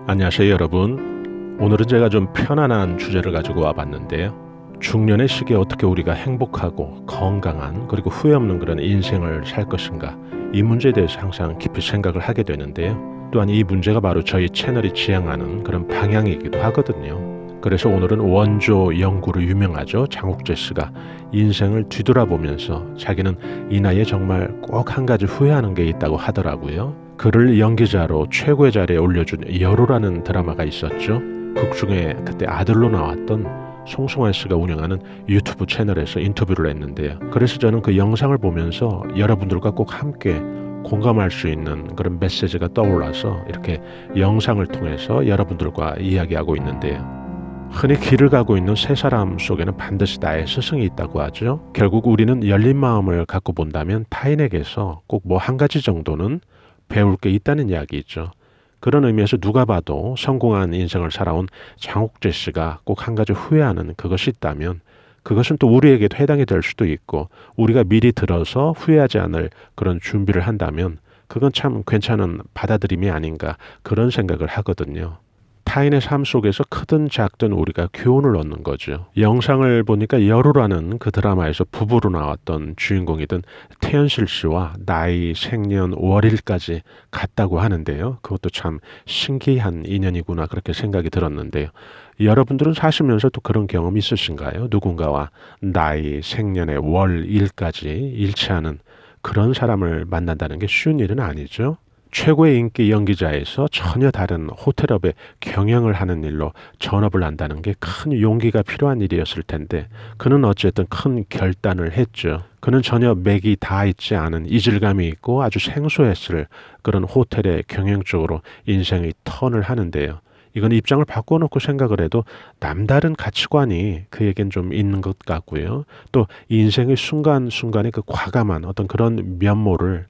안녕하세요 여러분. 오늘은 제가 좀 편안한 주제를 가지고 와봤는데요. 중년의 시기에 어떻게 우리가 행복하고 건강한 그리고 후회 없는 그런 인생을 살 것인가, 이 문제에 대해서 항상 깊이 생각을 하게 되는데요. 또한 이 문제가 바로 저희 채널이 지향하는 그런 방향이기도 하거든요. 그래서 오늘은 원조 연구로 유명하죠, 장욱재 씨가 인생을 뒤돌아보면서 자기는 이 나이에 정말 꼭 한 가지 후회하는 게 있다고 하더라고요. 그를 연기자로 최고의 자리에 올려준 여로라는 드라마가 있었죠. 극 중에 그때 아들로 나왔던 송승환 씨가 운영하는 유튜브 채널에서 인터뷰를 했는데요. 그래서 저는 그 영상을 보면서 여러분들과 꼭 함께 공감할 수 있는 그런 메시지가 떠올라서 이렇게 영상을 통해서 여러분들과 이야기하고 있는데요. 흔히 길을 가고 있는 세 사람 속에는 반드시 나의 스승이 있다고 하죠. 결국 우리는 열린 마음을 갖고 본다면 타인에게서 꼭 뭐 한 가지 정도는 배울 게 있다는 이야기죠. 그런 의미에서 누가 봐도 성공한 인생을 살아온 장욱재 씨가 꼭 한 가지 후회하는 그것이 있다면 그것은 또 우리에게도 해당이 될 수도 있고, 우리가 미리 들어서 후회하지 않을 그런 준비를 한다면 그건 참 괜찮은 받아들임이 아닌가, 그런 생각을 하거든요. 타인의 삶 속에서 크든 작든 우리가 교훈을 얻는 거죠. 영상을 보니까 여로라는 그 드라마에서 부부로 나왔던 주인공이던 태연실 씨와 나이, 생년, 월일까지 같다고 하는데요. 그것도 참 신기한 인연이구나, 그렇게 생각이 들었는데요. 여러분들은 사시면서 또 그런 경험 있으신가요? 누군가와 나이, 생년의 월, 일까지 일치하는 그런 사람을 만난다는 게 쉬운 일은 아니죠. 최고의 인기 연기자에서 전혀 다른 호텔업의 경영을 하는 일로 전업을 한다는 게 큰 용기가 필요한 일이었을 텐데, 그는 어쨌든 큰 결단을 했죠. 그는 전혀 맥이 다 있지 않은 이질감이 있고 아주 생소했을 그런 호텔의 경영 쪽으로 인생의 턴을 하는데요. 이건 입장을 바꿔놓고 생각을 해도 남다른 가치관이 그에겐 좀 있는 것 같고요. 또 인생의 순간순간의 그 과감한 어떤 그런 면모를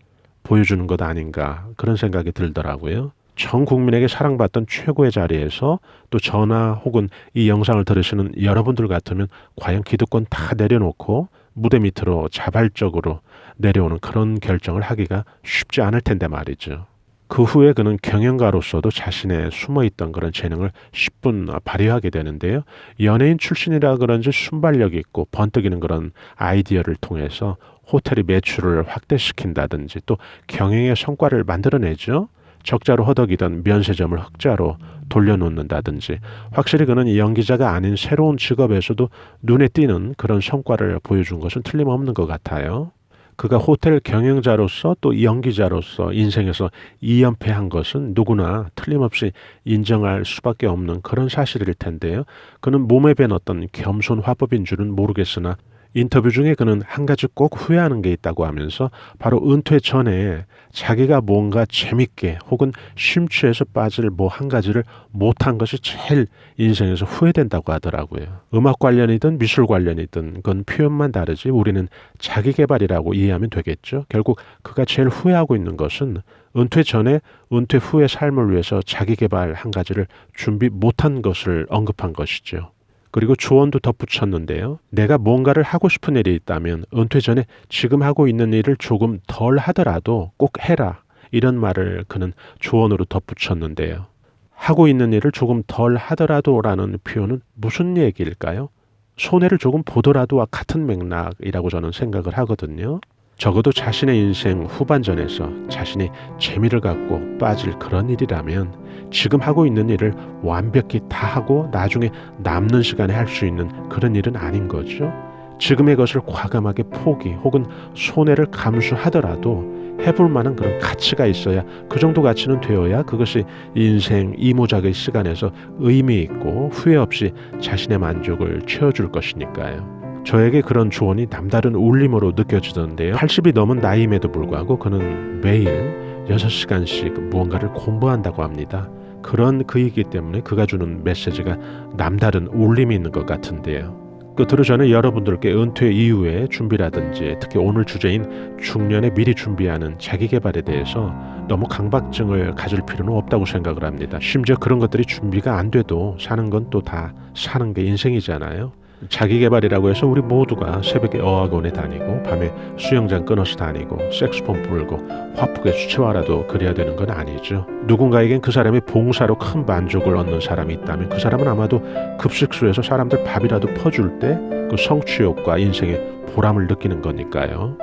보여주는 것 아닌가, 그런 생각이 들더라고요. 전 국민에게 사랑받던 최고의 자리에서 또 전화 혹은 이 영상을 들으시는 여러분들 같으면 과연 기득권 다 내려놓고 무대 밑으로 자발적으로 내려오는 그런 결정을 하기가 쉽지 않을 텐데 말이죠. 그 후에 그는 경영가로서도 자신의 숨어있던 그런 재능을 10분 발휘하게 되는데요. 연예인 출신이라 그런지 순발력 있고 번뜩이는 그런 아이디어를 통해서 호텔의 매출을 확대시킨다든지 또 경영의 성과를 만들어내죠. 적자로 허덕이던 면세점을 흑자로 돌려놓는다든지, 확실히 그는 연기자가 아닌 새로운 직업에서도 눈에 띄는 그런 성과를 보여준 것은 틀림없는 것 같아요. 그가 호텔 경영자로서 또 연기자로서 인생에서 2연패한 것은 누구나 틀림없이 인정할 수밖에 없는 그런 사실일 텐데요. 그는 몸에 밴 어떤 겸손 화법인 줄은 모르겠으나 인터뷰 중에 그는 한 가지 꼭 후회하는 게 있다고 하면서 바로 은퇴 전에 자기가 뭔가 재밌게 혹은 심취해서 빠질 뭐 한 가지를 못한 것이 제일 인생에서 후회된다고 하더라고요. 음악 관련이든 미술 관련이든 그건 표현만 다르지 우리는 자기 개발이라고 이해하면 되겠죠. 결국 그가 제일 후회하고 있는 것은 은퇴 전에 은퇴 후의 삶을 위해서 자기 개발 한 가지를 준비 못한 것을 언급한 것이죠. 그리고 조언도 덧붙였는데요. 내가 뭔가를 하고 싶은 일이 있다면 은퇴 전에 지금 하고 있는 일을 조금 덜 하더라도 꼭 해라, 이런 말을 그는 조언으로 덧붙였는데요. 하고 있는 일을 조금 덜 하더라도 라는 표현은 무슨 얘기일까요? 손해를 조금 보더라도와 같은 맥락이라고 저는 생각을 하거든요. 적어도 자신의 인생 후반전에서 자신이 재미를 갖고 빠질 그런 일이라면 지금 하고 있는 일을 완벽히 다 하고 나중에 남는 시간에 할 수 있는 그런 일은 아닌 거죠. 지금의 것을 과감하게 포기 혹은 손해를 감수하더라도 해볼 만한 그런 가치가 있어야, 그 정도 가치는 되어야 그것이 인생 이모작의 시간에서 의미 있고 후회 없이 자신의 만족을 채워줄 것이니까요. 저에게 그런 조언이 남다른 울림으로 느껴지던데요. 80이 넘은 나이임에도 불구하고 그는 매일 6시간씩 무언가를 공부한다고 합니다. 그런 그이기 때문에 그가 주는 메시지가 남다른 울림이 있는 것 같은데요. 끝으로 저는 여러분들께 은퇴 이후의 준비라든지 특히 오늘 주제인 중년에 미리 준비하는 자기계발에 대해서 너무 강박증을 가질 필요는 없다고 생각을 합니다. 심지어 그런 것들이 준비가 안 돼도 사는 건 또 다 사는 게 인생이잖아요. 자기 개발이라고 해서 우리 모두가 새벽에 어학원에 다니고 밤에 수영장 끊어서 다니고 색소폰 불고 화폭의 수채화라도 그려야 되는 건 아니죠. 누군가에겐 그 사람의 봉사로 큰 만족을 얻는 사람이 있다면 그 사람은 아마도 급식소에서 사람들 밥이라도 퍼줄 때 그 성취욕과 인생의 보람을 느끼는 거니까요.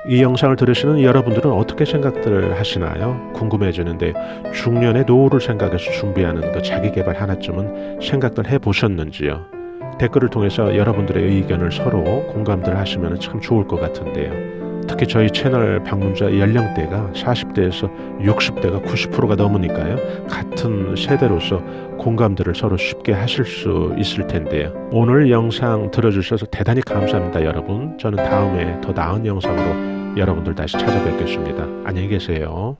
이 영상을 들으시는 여러분들은 어떻게 생각들을 하시나요? 궁금해지는데 중년의 노후를 생각해서 준비하는 그 자기개발 하나쯤은 생각들 해보셨는지요? 댓글을 통해서 여러분들의 의견을 서로 공감들 하시면 참 좋을 것 같은데요. 특히 저희 채널 방문자 연령대가 40대에서 60대가 90%가 넘으니까요. 같은 세대로서 공감들을 서로 쉽게 하실 수 있을 텐데요. 오늘 영상 들어주셔서 대단히 감사합니다, 여러분. 저는 다음에 더 나은 영상으로 여러분들 다시 찾아뵙겠습니다. 안녕히 계세요.